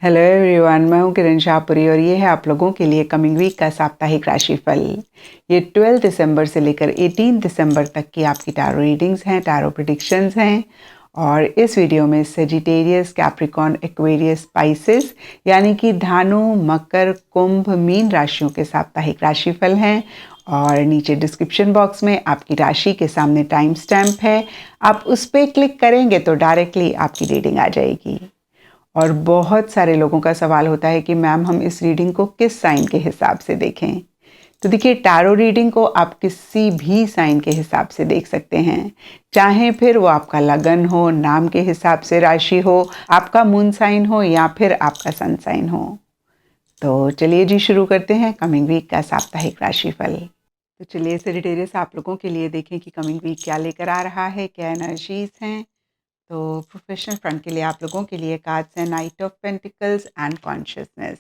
Hello everyone, मैं हूं किरण शाहपुरी और ये है आप लोगों के लिए कमिंग वीक का साप्ताहिक राशिफल। ये 12 दिसंबर से लेकर 18 दिसंबर तक की आपकी टैरो रीडिंग्स हैं, टैरो प्रेडिक्शंस हैं। और इस वीडियो में सेजिटेरियस, कैप्रिकॉर्न, एक्वेरियस, स्पाइसेस यानी कि धानु, मकर, कुंभ, मीन राशियों के साप्ताहिक राशिफल हैं। और नीचे डिस्क्रिप्शन बॉक्स में आपकी राशि के सामने टाइम स्टैम्प है, आप उस पर क्लिक करेंगे तो डायरेक्टली आपकी रीडिंग आ जाएगी। और बहुत सारे लोगों का सवाल होता है कि मैम हम इस रीडिंग को किस साइन के हिसाब से देखें। तो देखिए, टैरो रीडिंग को आप किसी भी साइन के हिसाब से देख सकते हैं, चाहे फिर वो आपका लगन हो, नाम के हिसाब से राशि हो, आपका मून साइन हो या फिर आपका सन साइन हो। तो चलिए जी, शुरू करते हैं कमिंग वीक का साप्ताहिक राशिफल। तो चलिए सेजिटेरियस, आप लोगों के लिए देखें कि कमिंग वीक क्या लेकर आ रहा है, क्या एनर्जीज हैं। तो प्रोफेशनल फ्रंट के लिए आप लोगों के लिए कार्ड्स हैं night of pentacles and consciousness.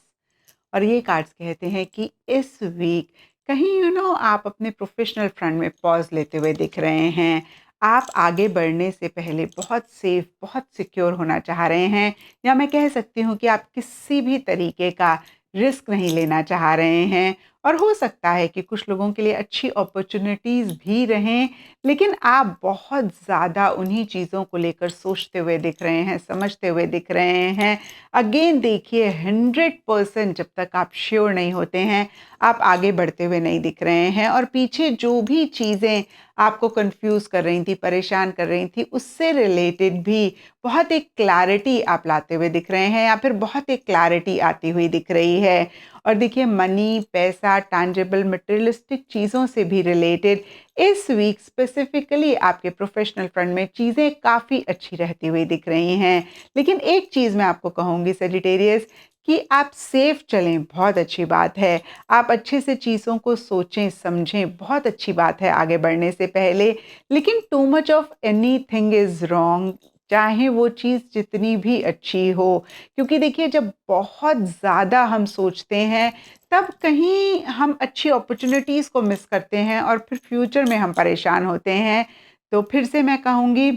और ये कार्ड्स कहते हैं कि इस वीक कहीं आप अपने प्रोफेशनल फ्रंट में पॉज लेते हुए दिख रहे हैं। आप आगे बढ़ने से पहले बहुत सेफ, बहुत सिक्योर होना चाह रहे हैं, या मैं कह सकती हूँ कि आप किसी भी तरीके का रिस्क नहीं लेना चाह रहे हैं। और हो सकता है कि कुछ लोगों के लिए अच्छी अपॉर्चुनिटीज़ भी रहें, लेकिन आप बहुत ज़्यादा उन्हीं चीज़ों को लेकर सोचते हुए दिख रहे हैं, समझते हुए दिख रहे हैं। अगेन देखिए, 100% जब तक आप श्योर नहीं होते हैं, आप आगे बढ़ते हुए नहीं दिख रहे हैं। और पीछे जो भी चीज़ें आपको कंफ्यूज कर रही थी, परेशान कर रही थी, उससे रिलेटेड भी बहुत एक क्लैरिटी आप लाते हुए दिख रहे हैं, या फिर बहुत एक क्लैरिटी आती हुई दिख रही है। और देखिए, मनी, पैसा, टैंजिबल, मटेरियलिस्टिक चीज़ों से भी रिलेटेड इस वीक स्पेसिफिकली आपके प्रोफेशनल फ्रंट में चीज़ें काफ़ी अच्छी रहती हुई दिख रही हैं। लेकिन एक चीज़ मैं आपको कहूँगी सेजिटेरियस, कि आप सेफ चलें, बहुत अच्छी बात है। आप अच्छे से चीज़ों को सोचें, समझें, बहुत अच्छी बात है आगे बढ़ने से पहले। लेकिन too much of anything is wrong, चाहे वो चीज़ जितनी भी अच्छी हो। क्योंकि देखिए, जब बहुत ज़्यादा हम सोचते हैं, तब कहीं हम अच्छी अपॉर्चुनिटीज़ को मिस करते हैं और फिर फ्यूचर में हम परेशान होते हैं। तो फिर से मैं कहूँगी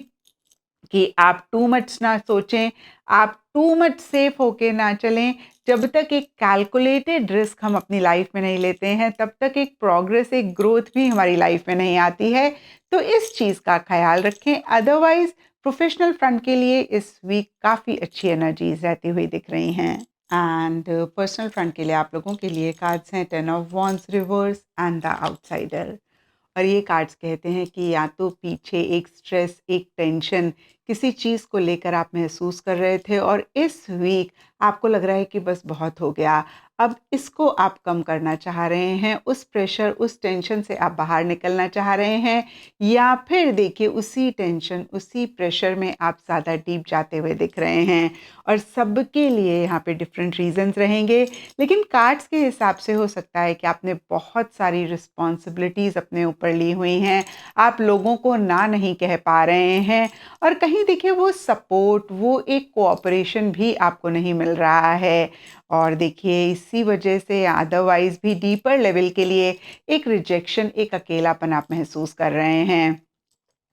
कि आप टू मच ना सोचें, आप टू मच सेफ होके ना चलें। जब तक एक कैलकुलेटेड रिस्क हम अपनी लाइफ में नहीं लेते हैं, तब तक एक प्रोग्रेस, एक ग्रोथ भी हमारी लाइफ में नहीं आती है। तो इस चीज़ का ख़्याल रखें। अदरवाइज़ प्रोफेशनल फ्रंट के लिए इस वीक काफ़ी अच्छी एनर्जीज़ रहती हुई दिख रही हैं। एंड पर्सनल फ्रंट के लिए आप लोगों के लिए कार्ड्स हैं 10 of wands reverse and the outsider. और ये कार्ड्स कहते हैं कि या तो पीछे एक स्ट्रेस, एक टेंशन, किसी चीज़ को लेकर आप महसूस कर रहे थे और इस वीक आपको लग रहा है कि बस बहुत हो गया। अब इसको आप कम करना चाह रहे हैं, उस प्रेशर, उस टेंशन से आप बाहर निकलना चाह रहे हैं, या फिर देखिए उसी टेंशन, उसी प्रेशर में आप ज़्यादा डीप जाते हुए दिख रहे हैं। और सबके लिए यहाँ पे डिफरेंट रीजंस रहेंगे, लेकिन कार्ड्स के हिसाब से हो सकता है कि आपने बहुत सारी रिस्पॉन्सिबिलिटीज़ अपने ऊपर ली हुई हैं, आप लोगों को ना नहीं कह पा रहे हैं, और कहीं देखिए वो सपोर्ट, वो एक कोऑपरेशन भी आपको नहीं मिल रहा है। और देखिए, इसी वजह से अदरवाइज़ भी डीपर लेवल के लिए एक रिजेक्शन, एक अकेलापन आप महसूस कर रहे हैं।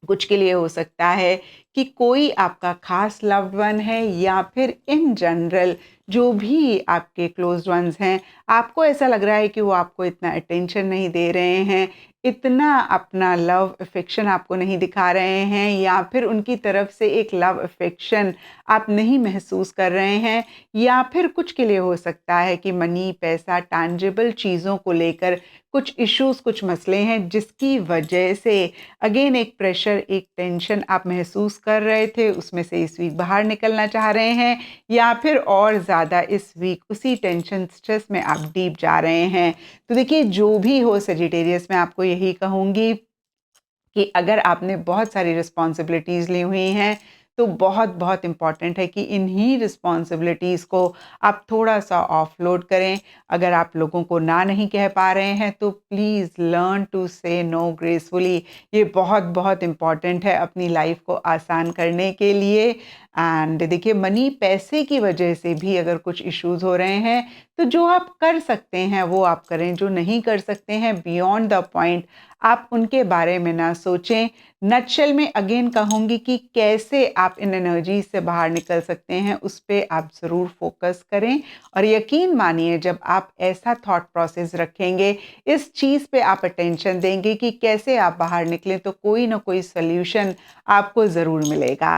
कुछ के लिए हो सकता है कि कोई आपका खास लव्ड वन है, या फिर इन जनरल जो भी आपके क्लोज्ड वंस हैं, आपको ऐसा लग रहा है कि वो आपको इतना अटेंशन नहीं दे रहे हैं, इतना अपना लव अफेक्शन आपको नहीं दिखा रहे हैं, या फिर उनकी तरफ से एक लव अफेक्शन आप नहीं महसूस कर रहे हैं। या फिर कुछ के लिए हो सकता है कि मनी, पैसा, टैंजिबल चीज़ों को लेकर कुछ इश्यूज़, कुछ मसले हैं, जिसकी वजह से अगेन एक प्रेशर, एक टेंशन आप महसूस कर रहे थे, उसमें से इस वीक बाहर निकलना चाह रहे हैं, या फिर और ज़्यादा इस वीक उसी टेंशन, स्ट्रेस में आप डीप जा रहे हैं। तो देखिए, जो भी हो सेजिटेरियस, मैं आपको यही कहूँगी कि अगर आपने बहुत सारी रिस्पॉन्सिबिलिटीज़ ली हुई हैं, तो बहुत बहुत इम्पॉर्टेंट है कि इन्हीं रिस्पॉन्सिबिलिटीज़ को आप थोड़ा-सा ऑफलोड करें। अगर आप लोगों को ना नहीं कह पा रहे हैं, तो प्लीज़ लर्न टू से नो ग्रेसफुली। ये बहुत बहुत इम्पॉर्टेंट है अपनी लाइफ़ को आसान करने के लिए। एंड देखिए मनी पैसे की वजह से भी अगर कुछ इश्यूज हो रहे हैं तो जो आप कर सकते हैं वो आप करें, जो नहीं कर सकते हैं बियॉन्ड द पॉइंट आप उनके बारे में ना सोचें। नटशेल में अगेन कहूँगी कि कैसे आप इन एनर्जी से बाहर निकल सकते हैं उस पर आप ज़रूर फोकस करें। और यकीन मानिए जब आप ऐसा थॉट प्रोसेस रखेंगे, इस चीज़ पे आप अटेंशन देंगे कि कैसे आप बाहर निकलें, तो कोई ना कोई सोल्यूशन आपको ज़रूर मिलेगा।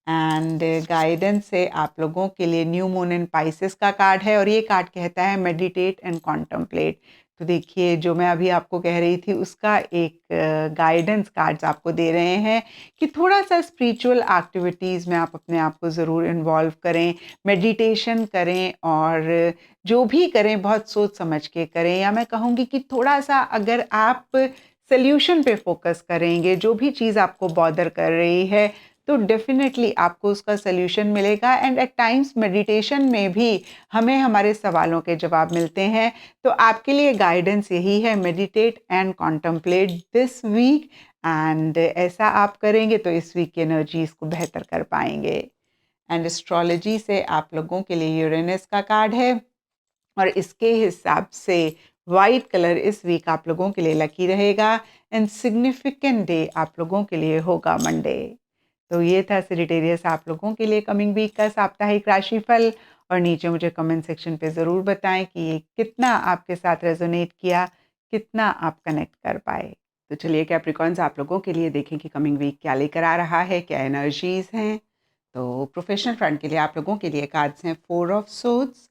एंड गाइडेंस से आप लोगों के लिए न्यू मून इन पाइसेस का कार्ड है और ये कार्ड कहता है मेडिटेट एंड कॉन्टम्पलेट। तो देखिए जो मैं अभी आपको कह रही थी उसका एक गाइडेंस कार्ड्स आपको दे रहे हैं कि थोड़ा सा स्पिरिचुअल एक्टिविटीज़ में आप अपने आप को ज़रूर इन्वॉल्व करें, मेडिटेशन करें और जो भी करें बहुत सोच समझ के करें। या मैं कहूँगी कि थोड़ा सा अगर आप सोल्यूशन पे फोकस करेंगे, जो भी चीज़ आपको बॉदर कर रही है तो डेफिनेटली आपको उसका सल्यूशन मिलेगा। एंड एट टाइम्स मेडिटेशन में भी हमें हमारे सवालों के जवाब मिलते हैं। तो आपके लिए गाइडेंस यही है, meditate and contemplate this week. And ऐसा आप करेंगे तो इस वीक की एनर्जीज को बेहतर कर पाएंगे। एंड एस्ट्रोलॉजी से आप लोगों के लिए यूरेनस का कार्ड है और इसके हिसाब से वाइट कलर इस वीक आप लोगों के लिए लकी रहेगा। एंड सिग्निफिकेंट डे आप लोगों के लिए होगा मंडे। तो ये था सेजिटेरियस आप लोगों के लिए कमिंग वीक का साप्ताहिक राशिफल। और नीचे मुझे कमेंट सेक्शन पे ज़रूर बताएं कि ये कितना आपके साथ रेजोनेट किया, कितना आप कनेक्ट कर पाए। तो चलिए कैप्रिकॉन्स आप लोगों के लिए देखें कि कमिंग वीक क्या लेकर आ रहा है, क्या एनर्जीज हैं। तो प्रोफेशनल फ्रंट के लिए आप लोगों के लिए कार्ड्स हैं 4 ऑफ सोर्ड्स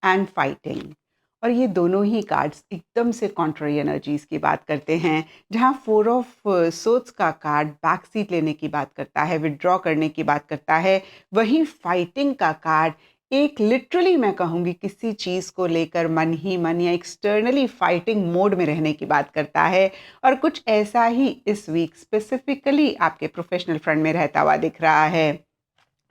एंड फाइटिंग। और ये दोनों ही कार्ड्स एकदम से कॉन्ट्ररी एनर्जीज की बात करते हैं। जहाँ 4 ऑफ सोर्ड्स का कार्ड बैक सीट लेने की बात करता है, विड्रॉ करने की बात करता है, वहीं फाइटिंग का कार्ड एक लिटरली मैं कहूँगी किसी चीज़ को लेकर मन ही मन या एक्सटर्नली फाइटिंग मोड में रहने की बात करता है। और कुछ ऐसा ही इस वीक स्पेसिफिकली आपके प्रोफेशनल फ्रंट में रहता हुआ दिख रहा है।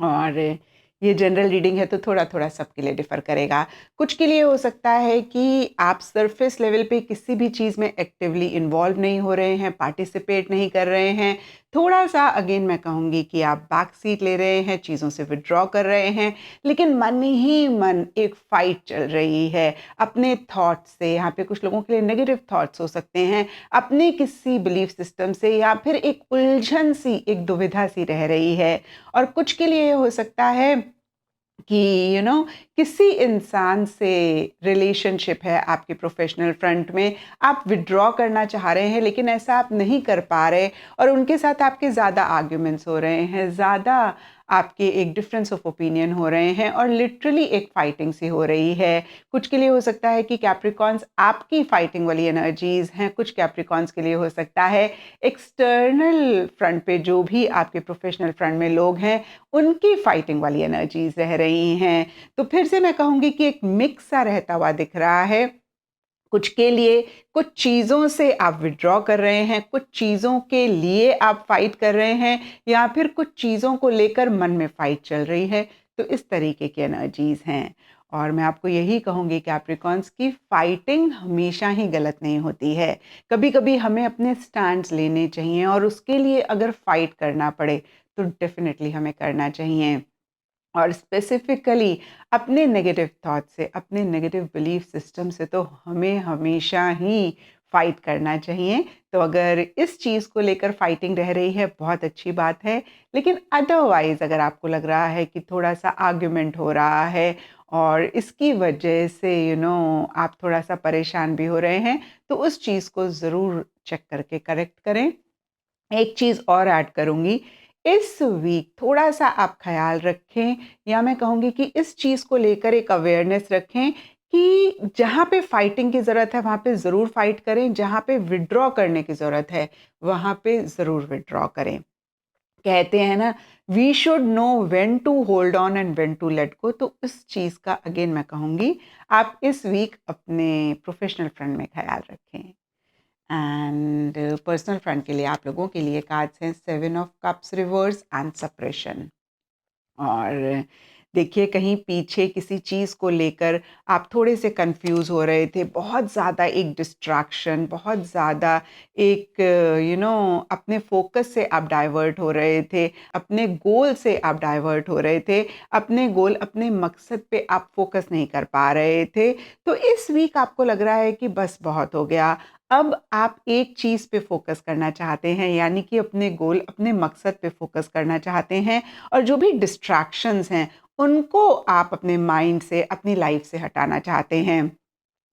और ये जनरल रीडिंग है तो थोड़ा थोड़ा सबके लिए डिफ़र करेगा। कुछ के लिए हो सकता है कि आप सरफेस लेवल पे किसी भी चीज़ में एक्टिवली इन्वॉल्व नहीं हो रहे हैं, पार्टिसिपेट नहीं कर रहे हैं। थोड़ा सा अगेन मैं कहूँगी कि आप बैक सीट ले रहे हैं, चीज़ों से विड्रॉ कर रहे हैं, लेकिन मन ही मन एक फ़ाइट चल रही है अपने थॉट्स से। यहाँ पे कुछ लोगों के लिए नेगेटिव थॉट्स हो सकते हैं, अपने किसी बिलीफ सिस्टम से, या फिर एक उलझन सी, एक दुविधा सी रह रही है। और कुछ के लिए हो सकता है कि किसी इंसान से रिलेशनशिप है आपके प्रोफेशनल फ्रंट में, आप विड्रॉ करना चाह रहे हैं लेकिन ऐसा आप नहीं कर पा रहे और उनके साथ आपके ज़्यादा आर्ग्यूमेंट्स हो रहे हैं, ज़्यादा आपके एक डिफरेंस ऑफ ओपिनियन हो रहे हैं और लिटरली एक फाइटिंग सी हो रही है। कुछ के लिए हो सकता है कि कैप्रिकॉन्स आपकी फाइटिंग वाली एनर्जीज हैं, कुछ कैप्रिकॉन्स के लिए हो सकता है एक्सटर्नल फ्रंट पे जो भी आपके प्रोफेशनल फ्रंट में लोग हैं उनकी फाइटिंग वाली एनर्जीज रह रही हैं। तो फिर से मैं कहूँगी कि एक मिक्स सा रहता हुआ दिख रहा है। कुछ के लिए कुछ चीज़ों से आप विड्रॉ कर रहे हैं, कुछ चीज़ों के लिए आप फाइट कर रहे हैं, या फिर कुछ चीज़ों को लेकर मन में फाइट चल रही है। तो इस तरीके की एनर्जीज हैं। और मैं आपको यही कहूँगी कैप्रिकॉन्स की फाइटिंग हमेशा ही गलत नहीं होती है। कभी कभी हमें अपने स्टैंड्स लेने चाहिए और उसके लिए अगर फाइट करना पड़े तो डेफिनेटली हमें करना चाहिए। और स्पेसिफिकली अपने नेगेटिव थॉट से, अपने नेगेटिव बिलीफ सिस्टम से तो हमें हमेशा ही फाइट करना चाहिए। तो अगर इस चीज़ को लेकर फाइटिंग रह रही है बहुत अच्छी बात है, लेकिन अदरवाइज़ अगर आपको लग रहा है कि थोड़ा सा आर्ग्यूमेंट हो रहा है और इसकी वजह से आप थोड़ा सा परेशान भी हो रहे हैं, तो उस चीज़ को ज़रूर चेक करके करेक्ट करें। एक चीज़ और ऐड करूँगी, इस वीक थोड़ा-सा आप ख़्याल रखें, या मैं कहूँगी कि इस चीज़ को लेकर एक अवेयरनेस रखें कि जहाँ पे फाइटिंग की ज़रूरत है, वहाँ पे ज़रूर फाइट करें, जहाँ पे विथड्रॉ करने की ज़रूरत है, वहाँ पे ज़रूर विथड्रॉ करें। कहते हैं ना, we should know when to hold on and when to let go. तो इस चीज़ का अगेन मैं कहूँगी, आप इस वीक अपने प्रोफ़ेशनल फ्रंट में ख़्याल रखें। एंड पर्सनल फ्रंट के लिए आप लोगों के लिए कार्ड्स हैं 7 of cups reverse and suppression. और देखिए कहीं पीछे किसी चीज़ को लेकर आप थोड़े से कंफ्यूज हो रहे थे, बहुत ज़्यादा एक डिस्ट्रैक्शन, बहुत ज़्यादा एक अपने फोकस से आप डाइवर्ट हो रहे थे, अपने गोल से आप डाइवर्ट हो रहे थे, अपने गोल, अपने मकसद पे आप फोकस नहीं कर पा रहे थे। तो इस वीक आपको लग रहा है कि बस बहुत हो गया। अब आप एक चीज़ पे फ़ोकस करना चाहते हैं, यानी कि अपने गोल, अपने मकसद पे फ़ोकस करना चाहते हैं और जो भी डिस्ट्रैक्शंस हैं, उनको आप अपने माइंड से, अपनी लाइफ़ से हटाना चाहते हैं।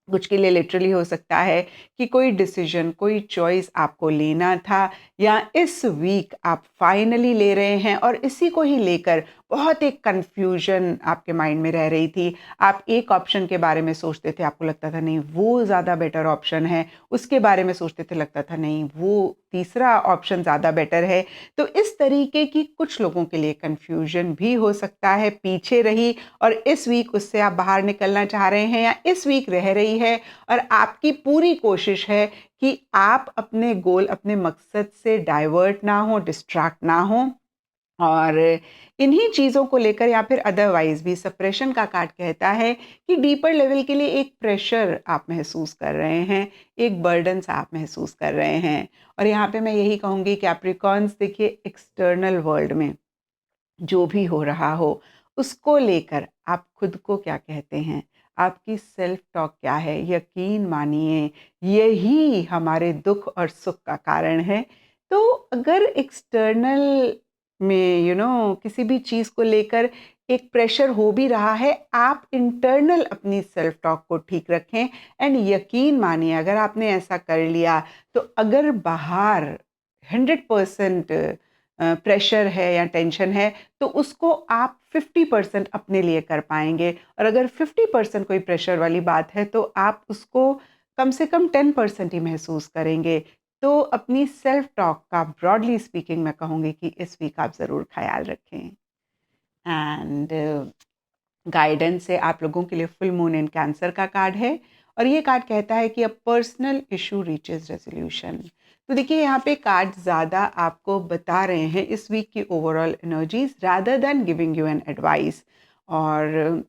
कुछ के लिए लिटरली हो सकता है कि कोई डिसीजन, कोई चॉइस आपको लेना था या इस वीक आप फाइनली ले रहे हैं और इसी को ही लेकर बहुत एक कन्फ्यूजन आपके माइंड में रह रही थी। आप एक ऑप्शन के बारे में सोचते थे, आपको लगता था नहीं वो ज़्यादा बेटर ऑप्शन है, उसके बारे में सोचते थे, लगता था नहीं वो तीसरा ऑप्शन ज़्यादा बेटर है। तो इस तरीके की कुछ लोगों के लिए कन्फ्यूजन भी हो सकता है, पीछे रही और इस वीक उससे आप बाहर निकलना चाह रहे हैं या इस वीक रह रही है और आपकी पूरी कोशिश है कि आप अपने गोल, अपने मकसद से डाइवर्ट ना हो, डिस्ट्रैक्ट ना हो और इन्हीं चीज़ों को लेकर या फिर अदरवाइज़ भी सप्रेशन का कार्ड कहता है कि डीपर लेवल के लिए एक प्रेशर आप महसूस कर रहे हैं, एक बर्डन सा आप महसूस कर रहे हैं। और यहाँ पे मैं यही कहूँगी कैप्रिकॉर्न्स देखिए एक्सटर्नल वर्ल्ड में जो भी हो रहा हो, उसको लेकर आप खुद को क्या कहते हैं? आपकी सेल्फ टॉक क्या है? यकीन मानिए, यही हमारे दुःख और सुख का कारण है। तो अगर एक्सटर्नल में किसी भी चीज़ को लेकर एक प्रेशर हो भी रहा है, आप इंटरनल अपनी सेल्फ टॉक को ठीक रखें एंड यकीन मानिए अगर आपने ऐसा कर लिया, तो अगर बाहर 100% प्रेशर है या टेंशन है, तो उसको आप 50% अपने लिए कर पाएँगे और अगर 50% कोई प्रेशर वाली बात है, तो आप उसको कम से कम 10% ही महसूस करेंगे। तो अपनी सेल्फ टॉक का ब्रॉडली स्पीकिंग मैं कहूँगी कि इस वीक आप ज़रूर ख़्याल रखें। एंड गाइडेंस है आप लोगों के लिए फुल मून इन कैंसर का कार्ड है और ये कार्ड कहता है कि a personal issue reaches resolution. तो देखिए यहाँ पे कार्ड ज़्यादा आपको बता रहे हैं इस वीक की overall energies rather than giving you an advice और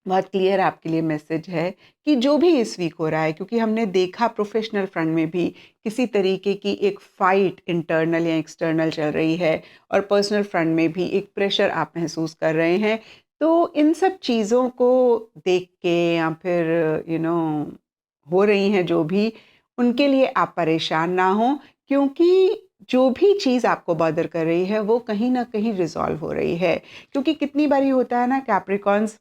बहुत क्लियर आपके लिए मैसेज है कि जो भी इस वीक हो रहा है, क्योंकि हमने देखा प्रोफेशनल फ्रंट में भी किसी तरीके की एक फाइट इंटरनल या एक्सटर्नल चल रही है और पर्सनल फ्रंट में भी एक प्रेशर आप महसूस कर रहे हैं। तो इन सब चीज़ों को देख के या फिर हो रही हैं जो भी, उनके लिए आप परेशान ना हों, क्योंकि जो भी चीज़ आपको बॉदर कर रही है वो कहीं न कहीं रिज़ॉल्व हो रही है। क्योंकि कितनी बारी होता है ना कैप्रिकॉर्न्स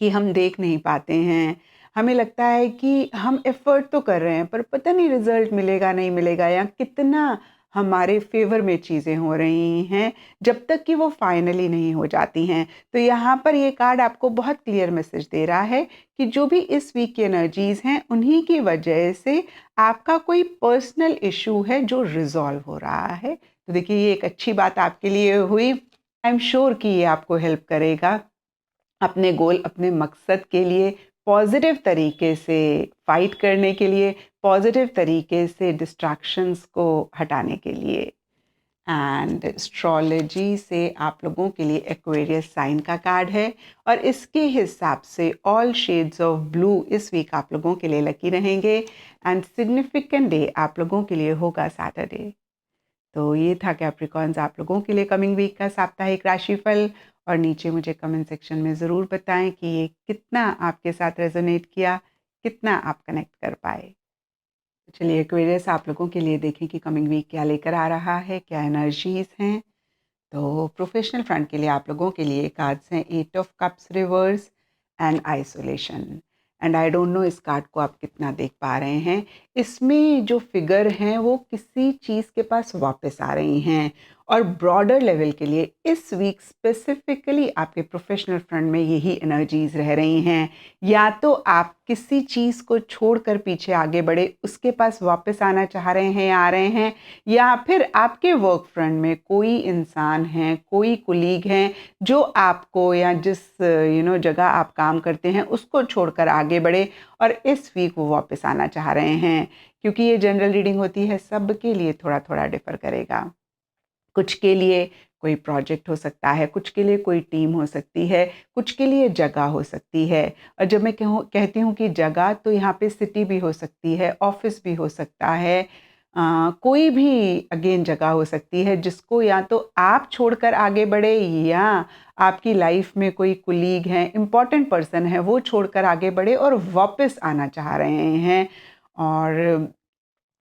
कि हम देख नहीं पाते हैं। हमें लगता है कि हम एफ़र्ट तो कर रहे हैं, पर पता नहीं रिज़ल्ट मिलेगा, नहीं मिलेगा या कितना हमारे फ़ेवर में चीज़ें हो रही हैं, जब तक कि वो फ़ाइनली नहीं हो जाती हैं। तो यहाँ पर ये कार्ड आपको बहुत क्लियर मैसेज दे रहा है कि जो भी इस वीक की एनर्जीज़ हैं, उन्हीं की वजह से आपका कोई पर्सनल इश्यू है जो रिज़ॉल्व हो रहा है। तो देखिए ये एक अच्छी बात आपके लिए हुई। आई एम श्योर कि ये आपको हेल्प करेगा अपने गोल, अपने मकसद के लिए पॉजिटिव तरीके से फाइट करने के लिए, पॉजिटिव तरीके से डिस्ट्रैक्शंस को हटाने के लिए। एंड एस्ट्रोलॉजी से आप लोगों के लिए एक्वेरियस साइन का कार्ड है और इसके हिसाब से ऑल शेड्स ऑफ ब्लू इस वीक आप लोगों के लिए लकी रहेंगे एंड सिग्निफिकेंट डे आप लोगों के लिए होगा सैटरडे। तो ये था कैप्रिकॉर्न्स आप लोगों के लिए कमिंग वीक का साप्ताहिक राशिफल और नीचे मुझे कमेंट सेक्शन में ज़रूर बताएं कि ये कितना आपके साथ रेजोनेट किया, कितना आप कनेक्ट कर पाए। तो चलिए एक्वेरियस आप लोगों के लिए देखें कि कमिंग वीक क्या लेकर आ रहा है, क्या एनर्जीज हैं। तो प्रोफेशनल फ्रंट के लिए आप लोगों के लिए कार्ड्स हैं 8 of cups reverse and isolation. And I don't know इस कार्ड को आप कितना देख पा रहे हैं। इसमें जो फिगर हैं वो किसी चीज़ के पास वापस आ रही हैं और ब्रॉडर लेवल के लिए इस वीक स्पेसिफिकली आपके प्रोफेशनल फ्रंट में यही एनर्जीज रह रही हैं। या तो आप किसी चीज़ को छोड़कर पीछे आगे बढ़े, उसके पास वापस आना चाह रहे हैं या आ रहे हैं, या फिर आपके वर्क फ्रंट में कोई इंसान है, कोई कुलीग हैं जो आपको या जिस जगह आप काम करते हैं उसको छोड़कर आगे बढ़े और इस वीक वो वापस आना चाह रहे हैं। क्योंकि ये जनरल रीडिंग होती है, सबके लिए थोड़ा थोड़ा डिफर करेगा। कुछ के लिए कोई प्रोजेक्ट हो सकता है, कुछ के लिए कोई टीम हो सकती है, कुछ के लिए जगह हो सकती है। और जब मैं कहती हूँ कि जगह, तो यहाँ पे सिटी भी हो सकती है, ऑफ़िस भी हो सकता है, कोई भी अगेन जगह हो सकती है जिसको या तो आप छोड़कर आगे बढ़े, या आपकी लाइफ में कोई कोलीग हैं, इम्पोर्टेंट पर्सन है, वो छोड़कर आगे बढ़े और वापस आना चाह रहे हैं। और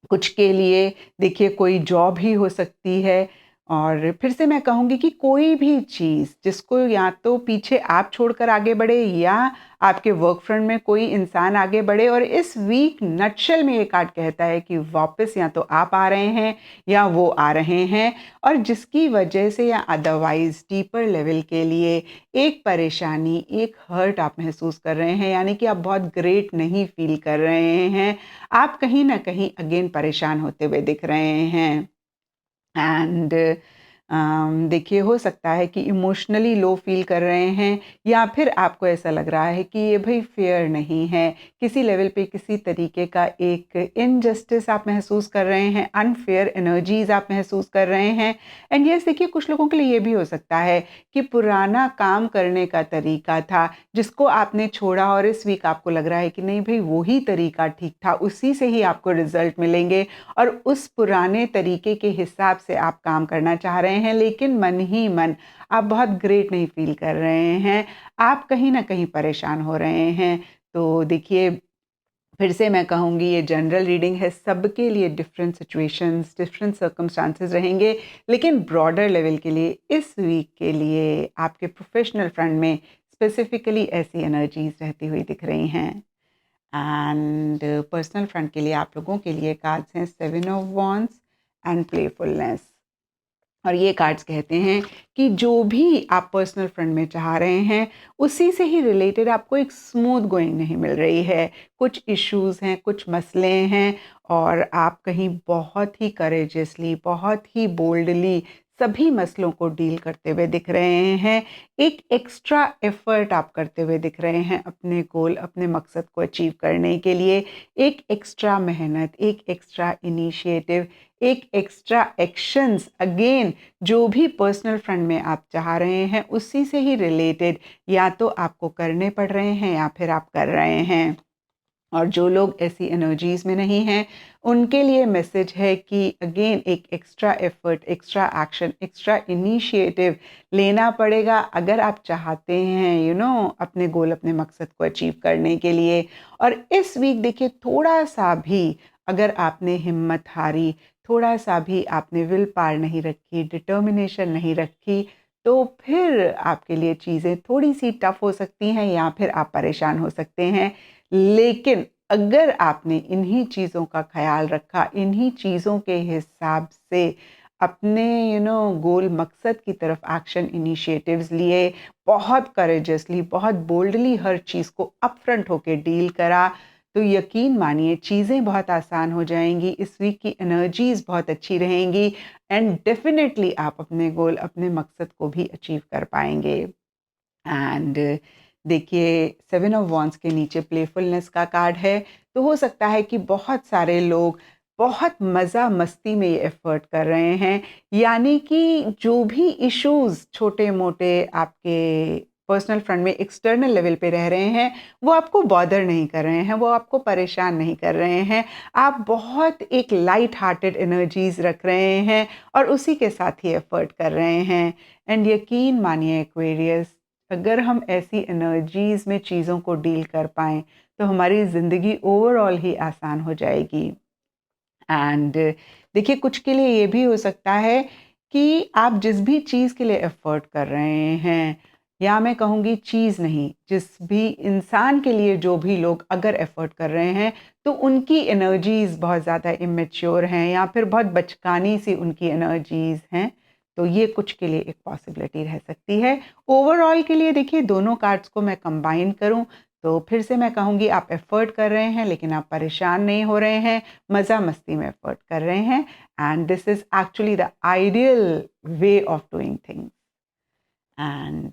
कुछ के लिए देखिए कोई जॉब ही हो सकती है। और फिर से मैं कहूँगी कि कोई भी चीज़ जिसको या तो पीछे आप छोड़कर आगे बढ़े, या आपके वर्क फ्रंट में कोई इंसान आगे बढ़े। और इस वीक नटशेल में ये कार्ड कहता है कि वापस या तो आप आ रहे हैं या वो आ रहे हैं, और जिसकी वजह से या अदरवाइज डीपर लेवल के लिए एक परेशानी, एक हर्ट आप महसूस कर रहे हैं, यानी कि आप बहुत ग्रेट नहीं फील कर रहे हैं, आप कहीं न कहीं अगेन परेशान होते हुए दिख रहे हैं। एंड देखिए, हो सकता है कि इमोशनली लो फील कर रहे हैं, या फिर आपको ऐसा लग रहा है कि ये भई फेयर नहीं है, किसी लेवल पे किसी तरीके का एक इनजस्टिस आप महसूस कर रहे हैं, अनफेयर एनर्जीज़ आप महसूस कर रहे हैं। एंड यस, देखिए कुछ लोगों के लिए ये भी हो सकता है कि पुराना काम करने का तरीका था जिसको आपने छोड़ा, और इस वीक आपको लग रहा है कि नहीं भई वही तरीका ठीक था, उसी से ही आपको रिज़ल्ट मिलेंगे, और उस पुराने तरीके के हिसाब से आप काम करना चाह रहे हैं, लेकिन मन ही मन आप बहुत ग्रेट नहीं फ़ील कर रहे हैं, आप कहीं न कहीं परेशान हो रहे हैं। तो देखिए, फिर से मैं कहूँगी ये जनरल रीडिंग है, सबके लिए डिफरेंट सिचुएशंस, डिफरेंट सर्कमस्टांसेस रहेंगे, लेकिन ब्रॉडर लेवल के लिए इस वीक के लिए आपके प्रोफ़ेशनल फ्रंट में स्पेसिफ़िकली ऐसी एनर्जीज़ रहती हुई दिख रही हैं। एंड पर्सनल फ्रंट के लिए आप लोगों के लिए कार्ड्स हैं 7 ऑफ वॉन्ड्स एंड प्लेफुलनेस। और ये कार्ड्स कहते हैं कि जो भी आप पर्सनल फ्रंट में चाह रहे हैं, उसी से ही रिलेटेड आपको एक स्मूथ गोइंग नहीं मिल रही है। कुछ इश्यूज़ हैं, कुछ मसले हैं, और आप कहीं बहुत ही करेजियसली, बहुत ही बोल्डली सभी मसलों को डील करते हुए दिख रहे हैं। एक एक्स्ट्रा एफ़र्ट आप करते हुए दिख रहे हैं अपने गोल, अपने मकसद को अचीव करने के लिए। एक एक्स्ट्रा मेहनत, एक एक्स्ट्रा इनिशिएटिव, एक एक्स्ट्रा एक्शंस, अगेन जो भी पर्सनल फ्रंट में आप चाह रहे हैं, उसी से ही रिलेटेड या तो आपको करने पड़ रहे हैं या फिर आप कर रहे हैं। और जो लोग ऐसी एनर्जीज़ में नहीं हैं, उनके लिए मैसेज है कि अगेन एक extra effort, extra action, extra initiative लेना पड़ेगा, अगर आप चाहते हैं अपने गोल, अपने मकसद को अचीव करने के लिए। और इस वीक देखिए, थोड़ा-सा भी अगर आपने हिम्मत हारी, थोड़ा-सा भी आपने विल पावर नहीं रखी, डिटर्मिनेशन नहीं रखी, तो फिर आपके लिए चीज़ें थोड़ी-सी टफ़ हो सकती हैं, या फिर आप परेशान हो सकते हैं। लेकिन अगर आपने इन्हीं चीज़ों का ख़्याल रखा, इन्हीं चीज़ों के हिसाब से अपने गोल, मकसद की तरफ एक्शन इनिशिएटिव्स लिए, बहुत करेजियसली, बहुत बोल्डली हर चीज़ को अपफ्रंट होके डील करा, तो यकीन मानिए चीज़ें बहुत आसान हो जाएँगी। इस वीक की एनर्जीज़ बहुत अच्छी रहेंगी, एंड डेफ़िनेटली आप अपने गोल, अपने मकसद को भी अचीव कर पाएँगे। एंड देखिए, 7 ऑफ वॉन्ड्स के नीचे प्लेफुलनेस का कार्ड है, तो हो सकता है कि बहुत सारे लोग बहुत मज़ा मस्ती में ये एफ़र्ट कर रहे हैं, यानी कि जो भी इश्यूज़ छोटे-मोटे आपके पर्सनल फ्रंट में एक्सटर्नल लेवल पे रह रहे हैं, वो आपको बॉदर नहीं कर रहे हैं, वो आपको परेशान नहीं कर रहे हैं। आप बहुत एक लाइट हार्टेड एनर्जीज़ रख रहे हैं, और उसी के साथ ही एफ़र्ट कर रहे हैं। एंड यकीन मानिए एक्वेरियस, अगर हम ऐसी एनर्जीज़ में चीज़ों को डील कर पाएँ, तो हमारी ज़िंदगी ओवरऑल ही आसान हो जाएगी। एंड देखिए, कुछ के लिए ये भी हो सकता है कि आप जिस भी चीज़ के लिए एफ़र्ट कर रहे हैं, या मैं कहूँगी चीज़ नहीं, जिस भी इंसान के लिए जो भी लोग अगर एफ़र्ट कर रहे हैं, तो उनकी एनर्जीज़ बहुत ज़्यादा इमैच्योर हैं, या फिर बहुत बचकानी सी उनकी एनर्जीज़ हैं। तो ये कुछ के लिए एक पॉसिबिलिटी रह सकती है। ओवरऑल के लिए देखिए, दोनों कार्ड्स को मैं कंबाइन करूँ, तो फिर से मैं कहूँगी आप एफ़र्ट कर रहे हैं, लेकिन आप परेशान नहीं हो रहे हैं, मज़ा मस्ती में एफ़र्ट कर रहे हैं, and this is actually the ideal way of doing things. And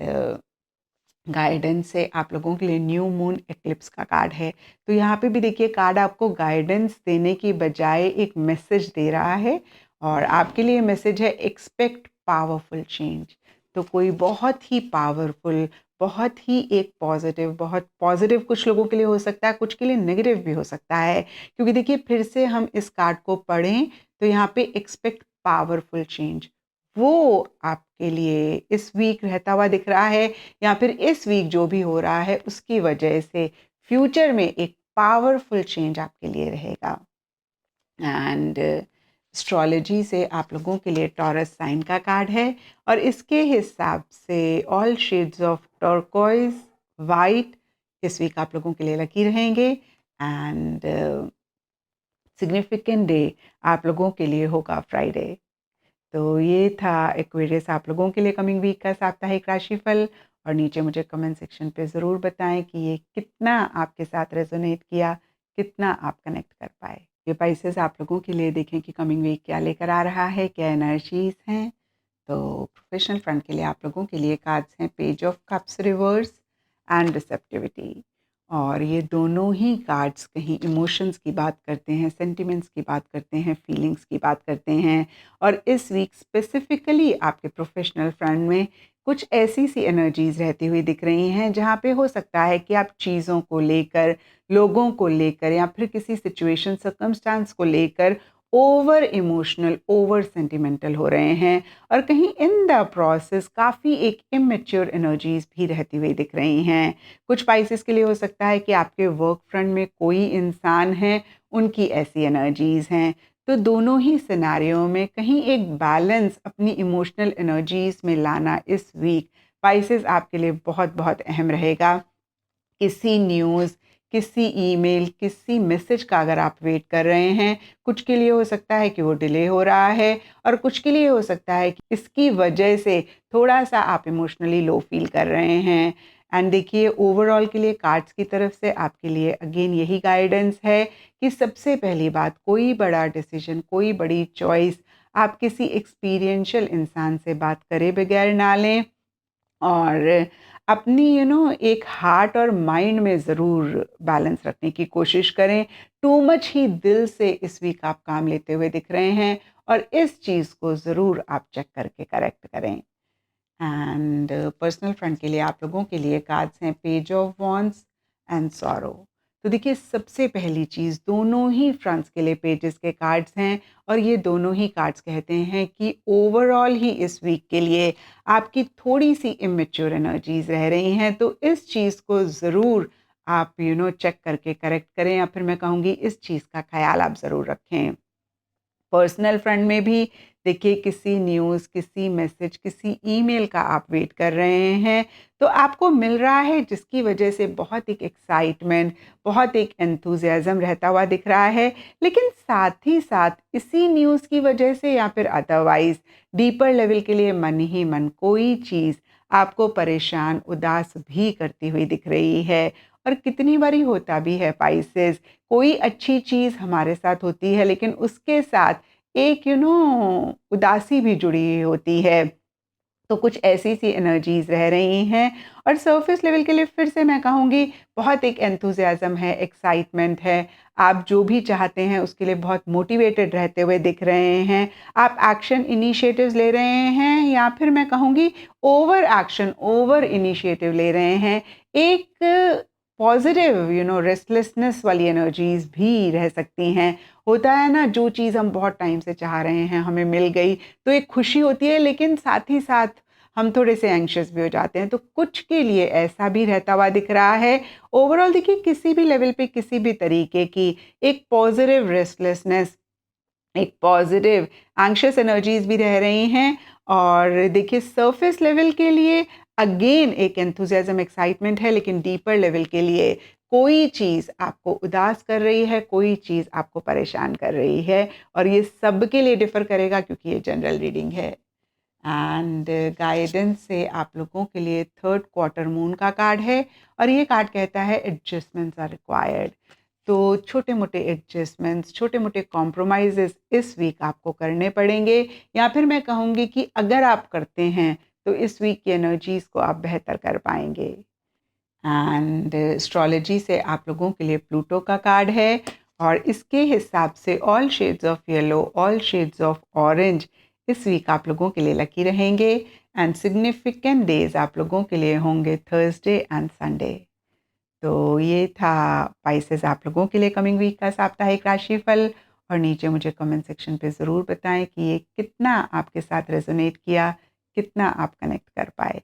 guidance से आप लोगों के लिए न्यू मून एक्लिप्स का कार्ड है। तो यहाँ पे भी देखिए, कार्ड आपको गाइडेंस देने की बजाय एक मैसेज दे रहा है, और आपके लिए मैसेज है एक्सपेक्ट पावरफुल चेंज। तो कोई बहुत ही पावरफुल, बहुत ही एक पॉजिटिव, बहुत पॉजिटिव कुछ लोगों के लिए हो सकता है, कुछ के लिए नेगेटिव भी हो सकता है। क्योंकि देखिए फिर से हम इस कार्ड को पढ़ें तो यहाँ पे एक्सपेक्ट पावरफुल चेंज, वो आपके लिए इस वीक रहता हुआ दिख रहा है, या फिर इस वीक जो भी हो रहा है उसकी वजह से फ्यूचर में एक पावरफुल चेंज आपके लिए रहेगा। एंड एस्ट्रोलॉजी से आप लोगों के लिए टॉरस साइन का कार्ड है, और इसके हिसाब से all shades of turquoise, white इस वीक आप लोगों के लिए लकी रहेंगे। एंड सिग्निफिकेंट डे आप लोगों के लिए होगा फ्राइडे। तो ये था एक्वेरियस आप लोगों के लिए कमिंग वीक का साप्ताहिक राशिफल। और नीचे मुझे कमेंट सेक्शन पे ज़रूर बताएं कि ये कितना आपके साथ रेजोनेट किया, कितना आप कनेक्ट कर पाए। ये पाइसेस आप लोगों के लिए देखें कि कमिंग वीक क्या लेकर आ रहा है, क्या एनर्जीज हैं। तो प्रोफेशनल फ्रंट के लिए आप लोगों के लिए कार्ड्स हैं page of cups reverse and receptivity. और ये दोनों ही कार्ड्स कहीं इमोशंस की बात करते हैं, सेंटिमेंट्स की बात करते हैं, फीलिंग्स की बात करते हैं। और इस वीक स्पेसिफिकली आपके प्रोफेशनल फ्रंट में कुछ ऐसी सी एनर्जीज रहती हुई दिख रही हैं जहाँ पे हो सकता है कि आप चीज़ों को लेकर, लोगों को लेकर, या फिर किसी सिचुएशन सर्कमस्टांस को लेकर ओवर इमोशनल, ओवर सेंटिमेंटल हो रहे हैं। और कहीं इन द प्रोसेस काफ़ी एक इमेच्योर एनर्जीज भी रहती हुई दिख रही हैं। कुछ पाइसेस के लिए हो सकता है कि आपके वर्क फ्रंट में कोई इंसान है, उनकी ऐसी एनर्जीज हैं। तो दोनों ही सिनारियों में कहीं एक बैलेंस अपनी इमोशनल एनर्जीज में लाना इस वीक पाइसेस आपके लिए बहुत बहुत अहम रहेगा। किसी न्यूज़, किसी ईमेल, किसी मैसेज का अगर आप वेट कर रहे हैं, कुछ के लिए हो सकता है कि वो डिले हो रहा है, और कुछ के लिए हो सकता है कि इसकी वजह से थोड़ा-सा आप इमोशनली लो फील कर रहे हैं। एंड देखिए ओवरऑल के लिए कार्ड्स की तरफ से आपके लिए अगेन यही गाइडेंस है कि सबसे पहली बात, कोई बड़ा डिसीजन, कोई बड़ी चॉइस आप किसी एक्सपीरियंशियल इंसान से बात करे बगैर ना लें। और अपनी एक हार्ट और माइंड में ज़रूर बैलेंस रखने की कोशिश करें। टू मच ही दिल से इस वीक आप काम लेते हुए दिख रहे हैं, और इस चीज़ को ज़रूर आप चेक करके करेक्ट करें। एंड पर्सनल फ्रंट के लिए आप लोगों के लिए कार्ड्स हैं page of wands and sorrow. तो देखिए सबसे पहली चीज़, दोनों ही फ्रंट्स के लिए पेजेस के कार्ड्स हैं, और ये दोनों ही कार्ड्स कहते हैं कि ओवरऑल ही इस वीक के लिए आपकी थोड़ी सी इमेच्योर एनर्जीज रह रही हैं। तो इस चीज़ को ज़रूर आप चेक करके करेक्ट करें, या फिर मैं कहूँगी इस चीज़ का ख्याल आप ज़रूर रखें। पर्सनल फ्रंट में भी देखिए किसी न्यूज़, किसी मैसेज, किसी ईमेल का आप वेट कर रहे हैं, तो आपको मिल रहा है जिसकी वजह से बहुत एक एक्साइटमेंट, बहुत एक एंथुसियाज़्म रहता हुआ दिख रहा है। लेकिन साथ ही साथ इसी न्यूज़ की वजह से या फिर अदरवाइज़ डीपर लेवल के लिए मन ही मन कोई चीज़ आपको परेशान, उदास भी करती हुई दिख रही है। और कितनी बारी होता भी है पाइसेस, कोई अच्छी चीज़ हमारे साथ होती है लेकिन उसके साथ एक उदासी भी जुड़ी होती है। तो कुछ ऐसी सी एनर्जीज रह रही हैं, और सरफेस लेवल के लिए फिर से मैं कहूँगी बहुत एक एंथुसियाज्म है, एक्साइटमेंट है। आप जो भी चाहते हैं उसके लिए बहुत मोटिवेटेड रहते हुए दिख रहे हैं। आप एक्शन इनिशिएटिव्स ले रहे हैं, या फिर मैं कहूँगी ओवर एक्शन, ओवर इनिशिएटिव ले रहे हैं। एक पॉजिटिव रेस्टलेसनेस वाली एनर्जीज भी रह सकती हैं। होता है ना, जो चीज़ हम बहुत टाइम से चाह रहे हैं हमें मिल गई तो एक खुशी होती है, लेकिन साथ ही साथ हम थोड़े से एंग्शियस भी हो जाते हैं। तो कुछ के लिए ऐसा भी रहता हुआ दिख रहा है। ओवरऑल देखिए किसी भी लेवल पे किसी भी तरीके की एक पॉजिटिव रेस्टलेसनेस, एक पॉजिटिव एंग्शियस एनर्जीज भी रह रही हैं। और देखिए सरफेस लेवल के लिए अगेन एक एंथुसियाज्म, एक्साइटमेंट है, लेकिन डीपर लेवल के लिए कोई चीज़ आपको उदास कर रही है, कोई चीज़ आपको परेशान कर रही है। और ये सब के लिए डिफ़र करेगा क्योंकि ये जनरल रीडिंग है। एंड गाइडेंस से आप लोगों के लिए थर्ड क्वार्टर मून का कार्ड है, और ये कार्ड कहता है एडजस्टमेंट्स आर रिक्वायर्ड। तो छोटे मोटे एडजस्टमेंट्स, छोटे मोटे कॉम्प्रोमाइज़ेस इस वीक आपको करने पड़ेंगे, या फिर मैं कहूँगी कि अगर आप करते हैं तो इस वीक की एनर्जीज़ को आप बेहतर कर पाएंगे। एंड एस्ट्रोलॉजी से आप लोगों के लिए प्लूटो का कार्ड है, और इसके हिसाब से all shades of yellow, all shades of orange इस वीक आप लोगों के लिए लकी रहेंगे एंड सिग्निफिकेंट डेज आप लोगों के लिए होंगे थर्सडे एंड संडे। तो ये था पाइसेस आप लोगों के लिए कमिंग वीक का साप्ताहिक राशिफल। और नीचे मुझे कमेंट सेक्शन पे ज़रूर बताएं कि ये कितना आपके साथ रेजोनेट किया, कितना आप कनेक्ट कर पाए।